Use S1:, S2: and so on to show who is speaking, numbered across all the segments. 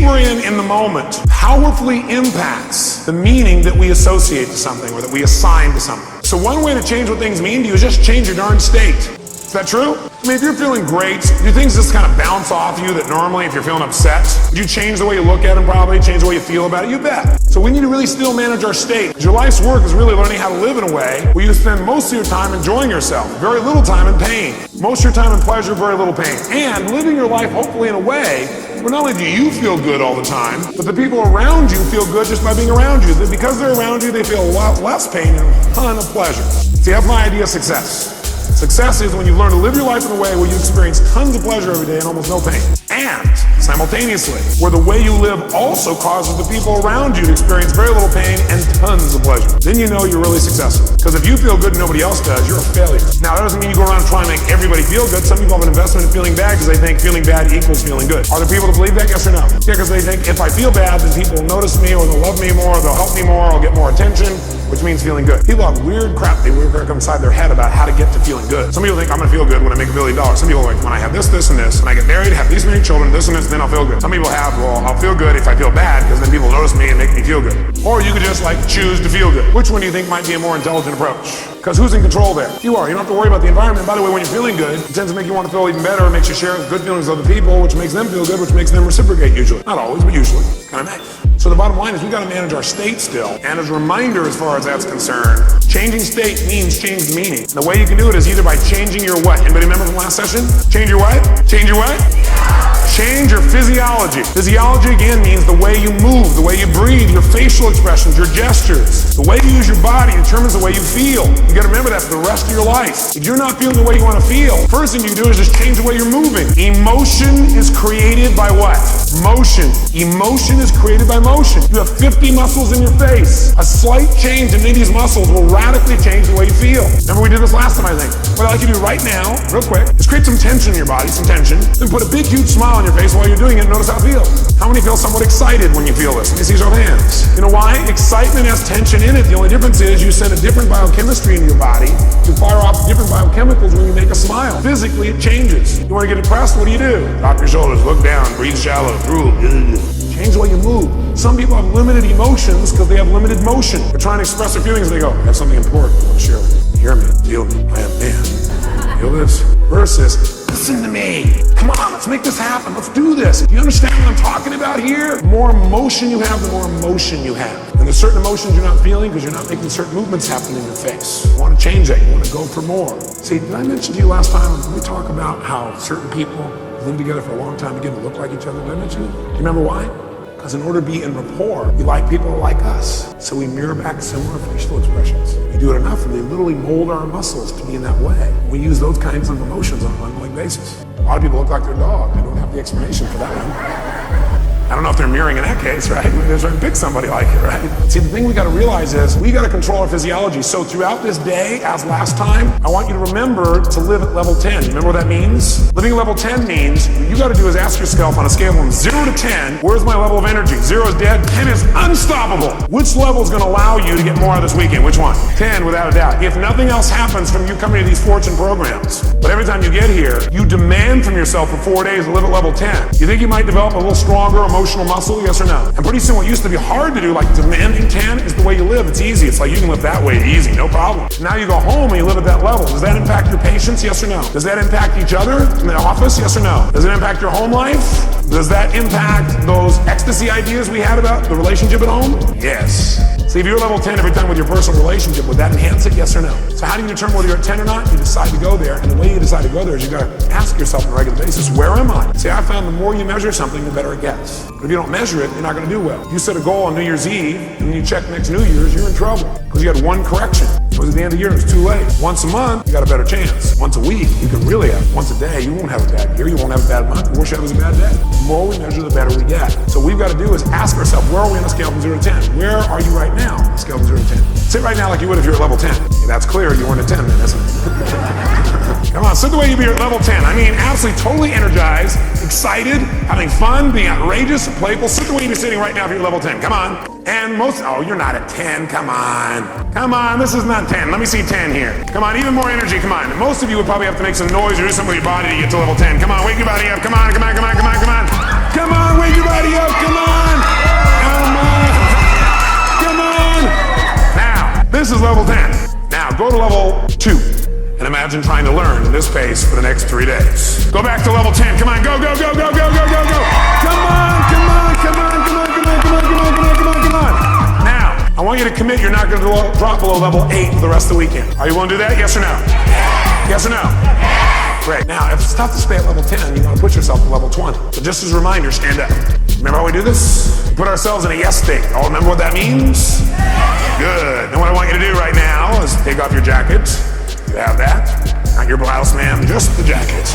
S1: we're in the moment powerfully impacts the meaning that we associate to something or that we assign to something. So one way to change what things mean to you is just change your darn state. Is that true? I mean, if you're feeling great, do things just kind of bounce off you that normally if you're feeling upset? Would you change the way you look at them probably, change the way you feel about it? You bet. So we need to really still manage our state. Your life's work is really learning how to live in a way where you spend most of your time enjoying yourself, very little time in pain. Most of your time in pleasure, very little pain. And living your life hopefully in a way where not only do you feel good all the time, but the people around you feel good just by being around you. That because they're around you, they feel a lot less pain and a ton of pleasure. See, that's my idea of success. Success is when you learn to live your life in a way where you experience tons of pleasure every day and almost no pain. And simultaneously, where the way you live also causes the people around you to experience very little pain and tons of pleasure. Then you know you're really successful. Because if you feel good and nobody else does, you're a failure. Now, that doesn't mean you go around and try and make everybody feel good. Some people have an investment in feeling bad because they think feeling bad equals feeling good. Are there people that believe that? Yes or no? Yeah, because they think if I feel bad, then people will notice me or they'll love me more, or they'll help me more, I'll get more attention, which means feeling good. People have weird crap they work inside their head about how to get to feeling good. Some people think I'm gonna feel good when I make $1 billion. Some people are like, when I have this, this, and this, and I get married, have these many children, this and this, then I'll feel good. Some people have, well, I'll feel good if I feel bad, because then people notice me and make me feel good. Or you could just like choose to feel good. Which one do you think might be a more intelligent approach? Because who's in control there? You are. You don't have to worry about the environment. By the way, when you're feeling good, it tends to make you want to feel even better. It makes you share good feelings with other people, which makes them feel good, which makes them reciprocate usually. Not always, but usually. Kind of nice. So the bottom line is we got to manage our state still. And as a reminder, as far as that's concerned, changing state means change the meaning. And the way you can do it is either by changing your what? Anybody remember from last session? Change your what? Change your what? Change your physiology. Physiology, again, means the way you move, the way you breathe, your facial expressions, your gestures. The way you use your body determines the way you feel. You gotta remember that for the rest of your life. If you're not feeling the way you wanna feel, first thing you do is just change the way you're moving. Emotion is created by what? Motion. Emotion is created by motion. You have 50 muscles in your face. A slight change in any of these muscles will radically change the way you feel. Remember we did this last time, I think. What I'd like you to do right now, real quick, is create some tension in your body, some tension, then put a big, huge smile on your face while you're doing it and notice how it feels. How many feel somewhat excited when you feel this? Let me see your hands. You know why? Excitement has tension in it. The only difference is you send a different biochemistry into your body. You fire off different biochemicals when you make a smile. Physically, it changes. You want to get depressed? What do? Drop your shoulders, look down, breathe shallow, drool. Change the way you move. Some people have limited emotions because they have limited motion. They're trying to express their feelings and they go, I have something important I want to share with you. Hear me, feel me, I am man. Feel this? Versus, listen to me. Come on, let's make this happen. Let's do this. Do you understand what I'm talking about here? The more emotion you have, the more emotion you have. And there's certain emotions you're not feeling because you're not making certain movements happen in your face. You want to change that. You want to go for more. See, did I mention to you last time when we talk about how certain people live together for a long time begin to look like each other? Did I mention it? Do you remember why? Because in order to be in rapport, we like people like us. So we mirror back similar facial expressions. We do it enough and they literally mold our muscles to be in that way. We use those kinds of emotions on an ongoing basis. A lot of people look like their dog. I don't have the explanation for that one. I don't know if they're mirroring in that case, right? They're trying to pick somebody like it, right? See, the thing we got to realize is we got to control our physiology. So throughout this day, as last time, I want you to remember to live at level 10. You remember what that means? Living at level 10 means what you got to do is ask yourself on a scale from 0 to 10, where's my level of energy? 0 is dead, 10 is unstoppable. Which level is going to allow you to get more out of this weekend? Which one? 10, without a doubt. If nothing else happens from you coming to these fortune programs, but every time you get here, you demand from yourself for 4 days to live at level 10. You think you might develop a little stronger emotional muscle, yes or no? And pretty soon what used to be hard to do, like demanding 10, is the way you live. It's easy. It's like you can live that way easy, no problem. Now you go home and you live at that level. Does that impact your patience, yes or no? Does that impact each other in the office, yes or no? Does it impact your home life? Does that impact those ecstasy ideas we had about the relationship at home? Yes. See, if you're level 10 every time with your personal relationship, would that enhance it, yes or no? So how do you determine whether you're at 10 or not? You decide to go there, and the way you decide to go there is you gotta ask yourself on a regular basis, where am I? See, I found the more you measure something, the better it gets. But if you don't measure it, you're not gonna do well. If you set a goal on New Year's Eve, and then you check next New Year's, you're in trouble, because you had one correction. It was at the end of the year, it's too late. Once a month, you got a better chance. Once a week, you can really have. Once a day, you won't have a bad year, you won't have a bad month. The worst you have is a bad day. The more we measure, the better we get. So what we've got to do is ask ourselves, where are we on a scale from 0 to 10? Where are you right now on a scale from 0 to 10? Sit right now like you would if you're at level 10. Yeah, that's clear, you weren't at 10 then, isn't it? Come on, sit the way you'd be at level 10. I mean, absolutely, totally energized, excited, having fun, being outrageous, playful. Sit the way you'd be sitting right now if you're level 10. Come on. And oh, you're not at 10. Come on. Come on, this is not 10. Let me see 10 here. Come on, even more energy. Come on. Most of you would probably have to make some noise or do something with your body to get to level 10. Come on, wake your body up. Come on, come on, come on, come on, come on. Come on, wake your body up, come on! Come on! Come on! Now, this is level 10. Now, go to level 2. And imagine trying to learn in this pace for the next 3 days. Go back to level 10. Come on, go, go, go, go, go, go, go, go. Come on, come on, come on, come on, come on, come on, come on, come on, come on, come on. Now, I want you to commit you're not going to drop below level 8 for the rest of the weekend. Are you willing to do that? Yes or no? Yes or no? Great. Now, if it's tough to stay at level 10, you want to push yourself to level 20. So just as a reminder, stand up. Remember how we do this? We put ourselves in a yes state. All remember what that means? Good. And what I want you to do right now is take off your jacket. You have that. Not your blouse, ma'am, just the jacket.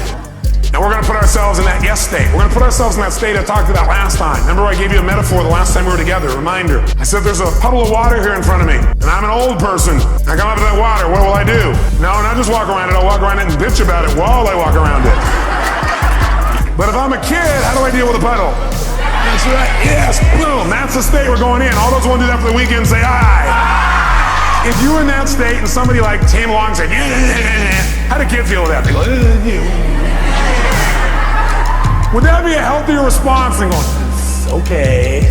S1: Now we're going to put ourselves in that yes state. We're going to put ourselves in that state I talked about last time. Remember I gave you a metaphor the last time we were together, reminder. I said there's a puddle of water here in front of me, and I'm an old person. I come up to that water, what will I do? No, not just walk around it, I'll walk around it and bitch about it while I walk around it. But if I'm a kid, how do I deal with a puddle? That's right, yes, boom, that's the state we're going in. All those who want to do that for the weekend say aye. If you were in that state and somebody like came along and said, how'd a kid feel with that? They go, would that be a healthier response than going, okay?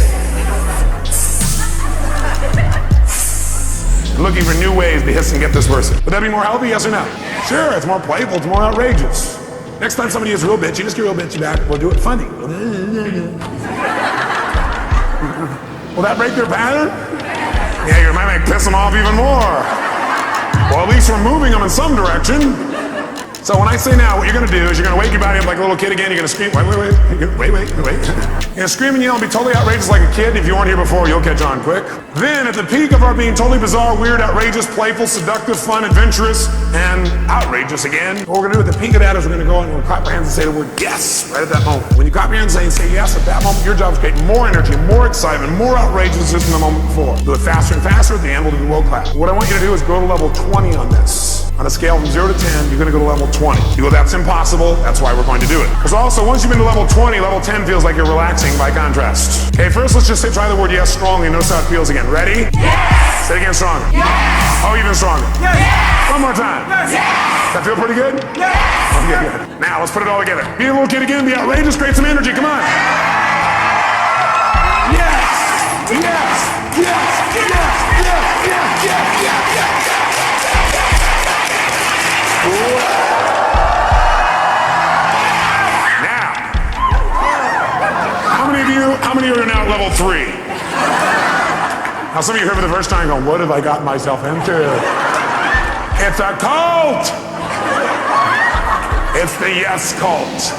S1: Looking for new ways to hiss and get this person. Would that be more healthy, yes or no? Sure, it's more playful, it's more outrageous. Next time somebody is real bitchy, just get real bitchy back, we'll do it funny. Will that break their pattern? Yeah, you might piss them off even more. Well, at least we're moving them in some direction. So when I say now, what you're gonna do is you're gonna wake your body up like a little kid again. You're gonna scream, wait. You're gonna scream and yell and be totally outrageous like a kid. If you weren't here before, you'll catch on quick. Then at the peak of our being totally bizarre, weird, outrageous, playful, seductive, fun, adventurous, and outrageous again, what we're gonna do at the peak of that is we're gonna go and we're gonna clap our hands and say the word yes right at that moment. When you clap your hands and say yes at that moment, your job is to create more energy, more excitement, more outrageousness than the moment before. Do it faster and faster. At the end, we'll do the world clap. What I want you to do is go to level 20 on this. On a scale from 0 to 10, you're gonna go to level 20. You go, that's impossible, that's why we're going to do it. Because also, once you've been to level 20, level 10 feels like you're relaxing by contrast. Okay, first let's just say, try the word yes strongly, notice how it feels again. Ready? Yes! Say it again stronger. Yes! Oh, even stronger. Yes! One more time. Yes! Does that feel pretty good? Yes! Okay, good. Now, let's put it all together. Be a little kid again, be outrageous, create some energy, come on. Yes! Yes! Yes! Yes! Yes! Yes! Yes! Yes! Now, how many of you are now at level 3? Now some of you here for the first time going, what have I gotten myself into? It's a cult! It's the yes cult.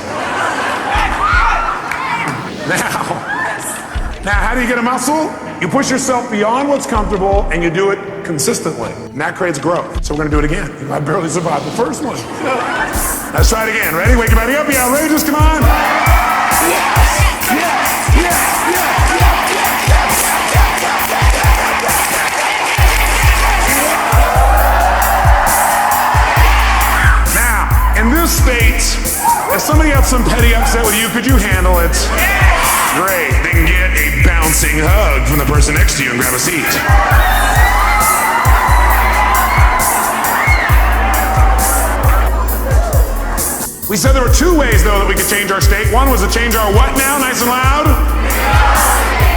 S1: Now how do you get a muscle? You push yourself beyond what's comfortable and you do it consistently. And that creates growth. So we're gonna do it again. I barely survived the first one. Let's try it again. Ready? Wake your body up. Be outrageous. Come on. Yes! Yes! Yes! Yes! Now, in this state, if somebody had some petty upset with you, could you handle it? Great. They can get a bouncing hug from the person next to you and grab a seat. We said there were 2 ways, though, that we could change our state. One was to change our what now, nice and loud?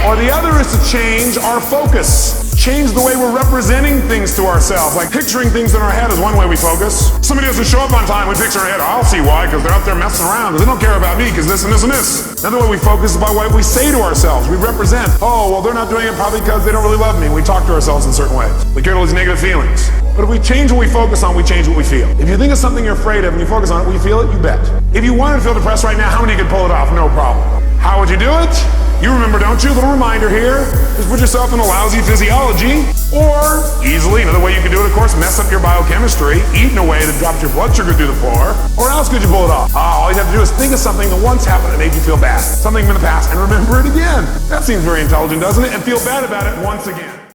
S1: Or the other is to change our focus. Change the way we're representing things to ourselves. Like picturing things in our head is one way we focus. Somebody doesn't show up on time, we picture in our head, I'll see why, because they're out there messing around, because they don't care about me, because this and this and this. Another way we focus is by what we say to ourselves. We represent, oh, well, they're not doing it probably because they don't really love me. We talk to ourselves in certain ways. We carry all these negative feelings. But if we change what we focus on, we change what we feel. If you think of something you're afraid of and you focus on it, will you feel it? You bet. If you wanted to feel depressed right now, how many could pull it off? No problem. How would you do it? You remember, don't you? A little reminder here. Just put yourself in a lousy physiology. Or, easily, another way you could do it, of course, mess up your biochemistry, eat in a way that drops your blood sugar through the floor. Or else could you pull it off? All you have to do is think of something that once happened that made you feel bad. Something from the past, and remember it again. That seems very intelligent, doesn't it? And feel bad about it once again.